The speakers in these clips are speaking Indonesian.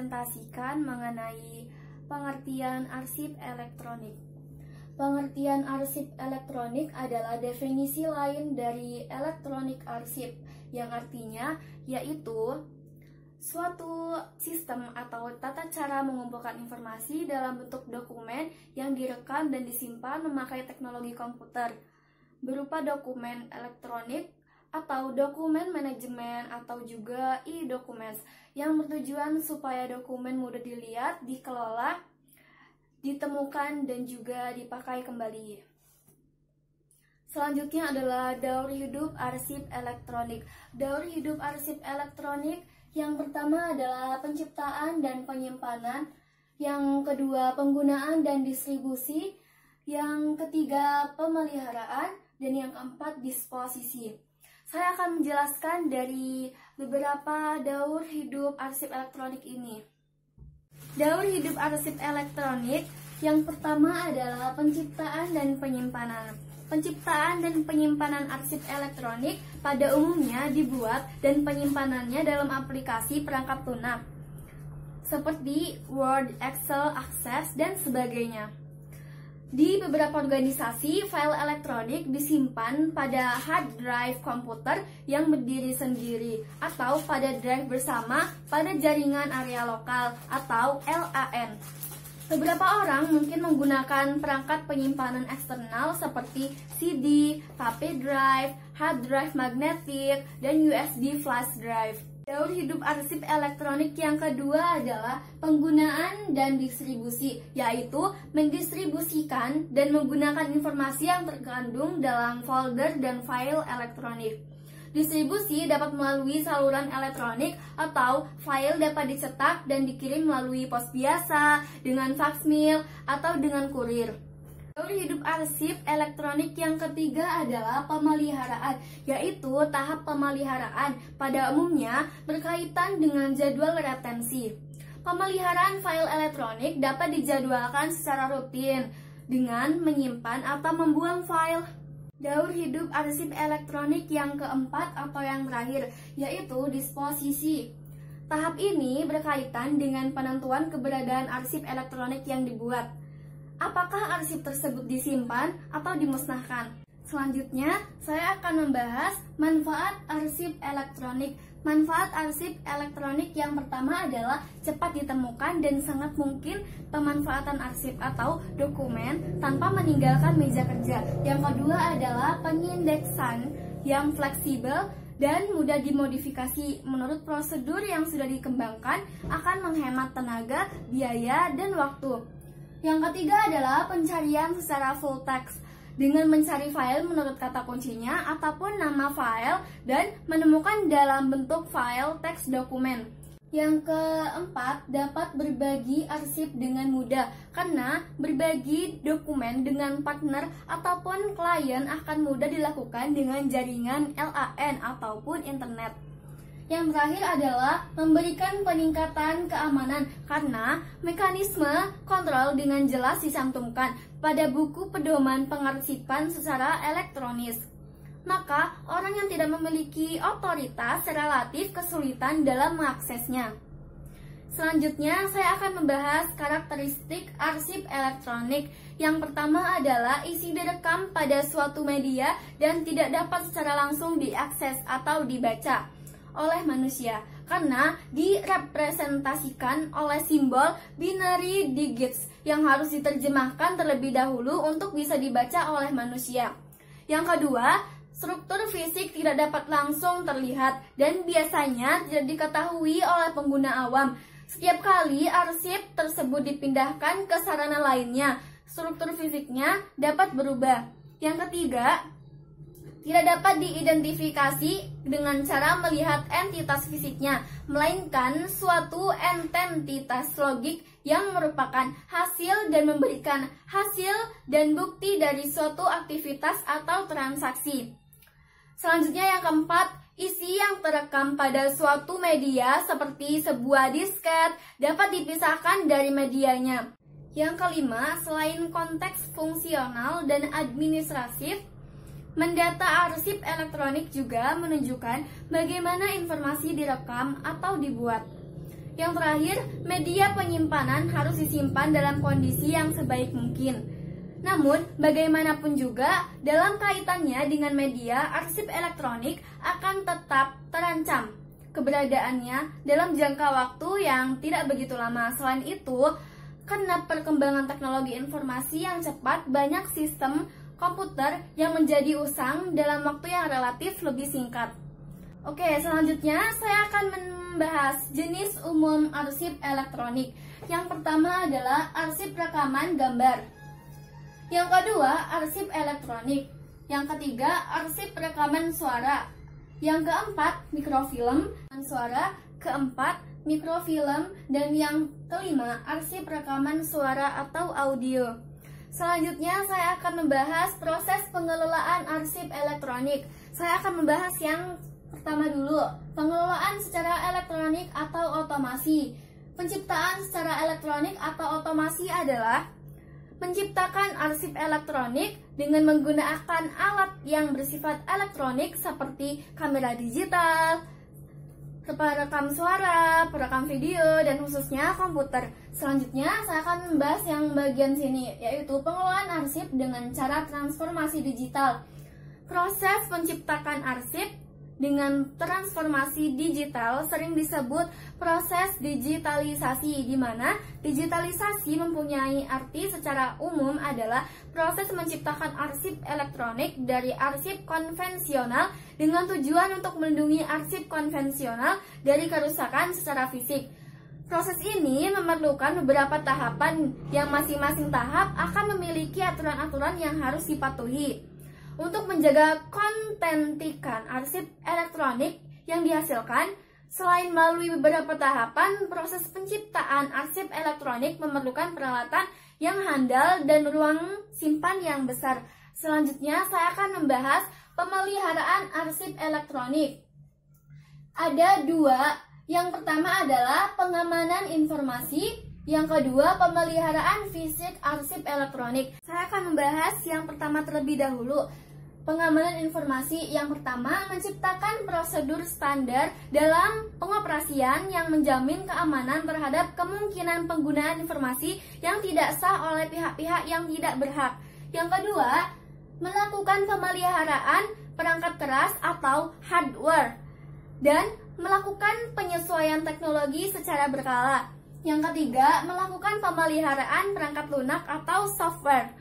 presentasikan mengenai pengertian arsip elektronik. Pengertian arsip elektronik adalah definisi lain dari elektronik arsip, yang artinya yaitu suatu sistem atau tata cara mengumpulkan informasi dalam bentuk dokumen yang direkam dan disimpan memakai teknologi komputer, berupa dokumen elektronik atau dokumen manajemen atau juga e-documents, yang bertujuan supaya dokumen mudah dilihat, dikelola, ditemukan, dan juga dipakai kembali. Selanjutnya adalah daur hidup arsip elektronik. Daur hidup arsip elektronik yang pertama adalah penciptaan dan penyimpanan, yang kedua penggunaan dan distribusi, yang ketiga pemeliharaan, dan yang keempat disposisi. Saya akan menjelaskan dari beberapa daur hidup arsip elektronik ini. Daur hidup arsip elektronik yang pertama adalah penciptaan dan penyimpanan. Penciptaan dan penyimpanan arsip elektronik pada umumnya dibuat dan penyimpanannya dalam aplikasi perangkat lunak seperti Word, Excel, Access, dan sebagainya. Di beberapa organisasi, file elektronik disimpan pada hard drive komputer yang berdiri sendiri atau pada drive bersama pada jaringan area lokal atau LAN. Beberapa orang mungkin menggunakan perangkat penyimpanan eksternal seperti CD, tape drive, hard drive magnetik, dan USB flash drive. Daur hidup arsip elektronik yang kedua adalah penggunaan dan distribusi, yaitu mendistribusikan dan menggunakan informasi yang terkandung dalam folder dan file elektronik. Distribusi dapat melalui saluran elektronik atau file dapat dicetak dan dikirim melalui pos biasa, dengan faksmil, atau dengan kurir. Daur hidup arsip elektronik yang ketiga adalah pemeliharaan, yaitu tahap pemeliharaan pada umumnya berkaitan dengan jadwal retensi. Pemeliharaan file elektronik dapat dijadwalkan secara rutin dengan menyimpan atau membuang file. Daur hidup arsip elektronik yang keempat atau yang terakhir, yaitu disposisi. Tahap ini berkaitan dengan penentuan keberadaan arsip elektronik yang dibuat. Apakah arsip tersebut disimpan atau dimusnahkan? Selanjutnya, saya akan membahas manfaat arsip elektronik. Manfaat arsip elektronik yang pertama adalah cepat ditemukan dan sangat mungkin pemanfaatan arsip atau dokumen tanpa meninggalkan meja kerja. Yang kedua adalah pengindeksan yang fleksibel dan mudah dimodifikasi menurut prosedur yang sudah dikembangkan, akan menghemat tenaga, biaya, dan waktu. Yang ketiga adalah pencarian secara full text, dengan mencari file menurut kata kuncinya ataupun nama file dan menemukan dalam bentuk file teks dokumen. Yang keempat, dapat berbagi arsip dengan mudah, karena berbagi dokumen dengan partner ataupun klien akan mudah dilakukan dengan jaringan LAN ataupun internet. Yang terakhir adalah memberikan peningkatan keamanan, karena mekanisme kontrol dengan jelas dicantumkan pada buku pedoman pengarsipan secara elektronis. Maka, orang yang tidak memiliki otoritas relatif kesulitan dalam mengaksesnya. Selanjutnya, saya akan membahas karakteristik arsip elektronik. Yang pertama adalah isi direkam pada suatu media dan tidak dapat secara langsung diakses atau dibaca oleh manusia, karena direpresentasikan oleh simbol binary digits yang harus diterjemahkan terlebih dahulu untuk bisa dibaca oleh manusia. Yang kedua, struktur fisik tidak dapat langsung terlihat dan biasanya tidak diketahui oleh pengguna awam. Setiap kali arsip tersebut dipindahkan ke sarana lainnya, struktur fisiknya dapat berubah. Yang ketiga, tidak dapat diidentifikasi dengan cara melihat entitas fisiknya, melainkan suatu entitas logik yang merupakan hasil dan memberikan hasil dan bukti dari suatu aktivitas atau transaksi. Selanjutnya yang keempat, isi yang terekam pada suatu media seperti sebuah disket dapat dipisahkan dari medianya. Yang kelima, selain konteks fungsional dan administratif, mendata arsip elektronik juga menunjukkan bagaimana informasi direkam atau dibuat. Yang terakhir, media penyimpanan harus disimpan dalam kondisi yang sebaik mungkin. Namun, bagaimanapun juga, dalam kaitannya dengan media, arsip elektronik akan tetap terancam keberadaannya dalam jangka waktu yang tidak begitu lama. Selain itu, karena perkembangan teknologi informasi yang cepat, banyak sistem komputer yang menjadi usang dalam waktu yang relatif lebih singkat. Oke, selanjutnya saya akan membahas jenis umum arsip elektronik. Yang pertama adalah arsip rekaman gambar. Yang kedua, arsip elektronik. Yang ketiga, arsip rekaman suara. Yang keempat, mikrofilm suara. Keempat, mikrofilm. Dan yang kelima, arsip rekaman suara atau audio. Selanjutnya, saya akan membahas proses pengelolaan arsip elektronik. Saya akan membahas yang pertama dulu, pengelolaan secara elektronik atau otomasi. Penciptaan secara elektronik atau otomasi adalah menciptakan arsip elektronik dengan menggunakan alat yang bersifat elektronik seperti kamera digital, perekam suara, perekam video, dan khususnya komputer. Selanjutnya, saya akan membahas yang bagian sini, yaitu pengelolaan arsip dengan cara transformasi digital. Proses penciptakan arsip dengan transformasi digital sering disebut proses digitalisasi, di mana digitalisasi mempunyai arti secara umum adalah proses menciptakan arsip elektronik dari arsip konvensional dengan tujuan untuk melindungi arsip konvensional dari kerusakan secara fisik. Proses ini memerlukan beberapa tahapan yang masing-masing tahap akan memiliki aturan-aturan yang harus dipatuhi. Untuk menjaga kontentikan arsip elektronik yang dihasilkan, selain melalui beberapa tahapan, proses penciptaan arsip elektronik memerlukan peralatan yang handal dan ruang simpan yang besar. Selanjutnya, saya akan membahas pemeliharaan arsip elektronik. Ada dua. Yang pertama adalah pengamanan informasi. Yang kedua, pemeliharaan fisik arsip elektronik. Saya akan membahas yang pertama terlebih dahulu. Pengamanan informasi. Yang pertama, menciptakan prosedur standar dalam pengoperasian yang menjamin keamanan terhadap kemungkinan penggunaan informasi yang tidak sah oleh pihak-pihak yang tidak berhak. Yang kedua, melakukan pemeliharaan perangkat keras atau hardware dan melakukan penyesuaian teknologi secara berkala. Yang ketiga, melakukan pemeliharaan perangkat lunak atau software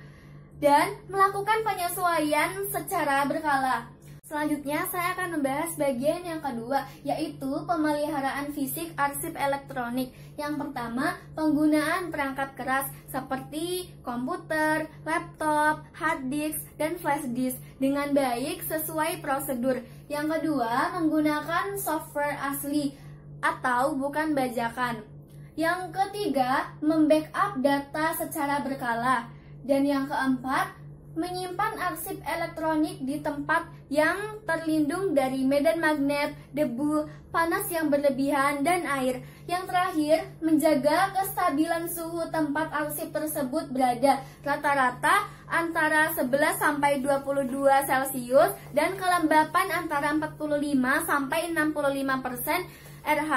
dan melakukan penyesuaian secara berkala. Selanjutnya, saya akan membahas bagian yang kedua, yaitu pemeliharaan fisik arsip elektronik. Yang pertama, penggunaan perangkat keras seperti komputer, laptop, hard disk, dan flash disk dengan baik sesuai prosedur. Yang kedua, menggunakan software asli atau bukan bajakan. Yang ketiga, membackup data secara berkala. Dan yang keempat, menyimpan arsip elektronik di tempat yang terlindung dari medan magnet, debu, panas yang berlebihan, dan air. Yang terakhir, menjaga kestabilan suhu tempat arsip tersebut berada rata-rata antara 11 sampai 22 Celcius dan kelembapan antara 45 sampai 65% RH.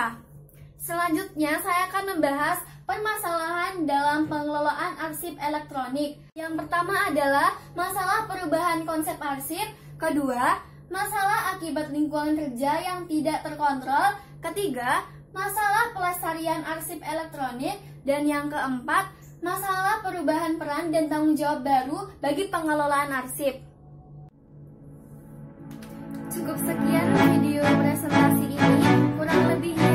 Selanjutnya, saya akan membahas permasalahan dalam pengelolaan arsip elektronik. Yang pertama adalah masalah perubahan konsep arsip. Kedua, masalah akibat lingkungan kerja yang tidak terkontrol. Ketiga, masalah pelestarian arsip elektronik. Dan yang keempat, masalah perubahan peran dan tanggung jawab baru bagi pengelolaan arsip. Cukup sekian video presentasi ini. Kurang lebihnya